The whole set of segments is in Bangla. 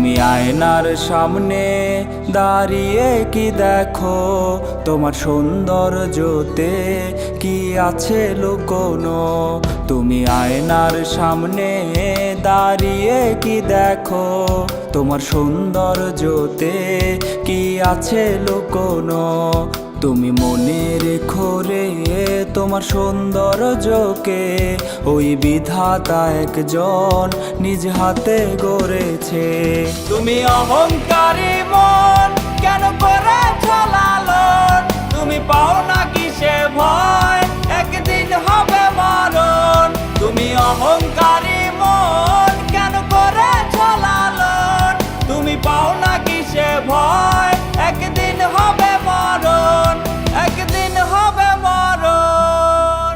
তুমি আয়নার সামনে দাঁড়িয়ে কি দেখো, তোমার সৌন্দর্যতে কি আছে লুকোনো। তুমি আয়নার সামনে দাঁড়িয়ে কি দেখো, তোমার সৌন্দর্যতে কি আছে লুকোনো। তুমি মনে রেখো রে তোমার সৌন্দর্যকে, ওই বিধাতা একজন নিজ হাতে গড়েছে। তুমি অহংকারী মন কেন করেছ লালন, তুমি পাও না কিসে ভয় একদিন হবে মরণ। তুমি অহংকারী মন কেন করেছ লালন, তুমি পাও না কিসে ভয় একদিন হবে মরণ, একদিন হবে মরণ।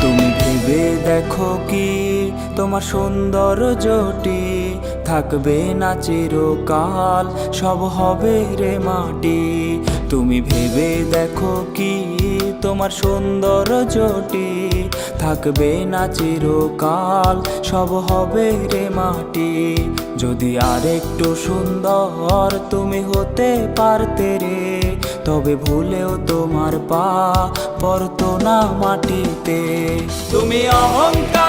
তুমি ভেবে দেখো কি তোমার সৌন্দর্যটি থাকবে না চিরকাল, সব হবে রে মাটি। তুমি ভেবে দেখো কি তোমার সৌন্দর্যটি থাকবে না চিরকাল, সব হবে রে মাটি। যদি আরেকটু সুন্দর তুমি হতে পারতে রে, তবে ভুলেও তোমার পা পড়তো না মাটিতে। তুমি অহংকার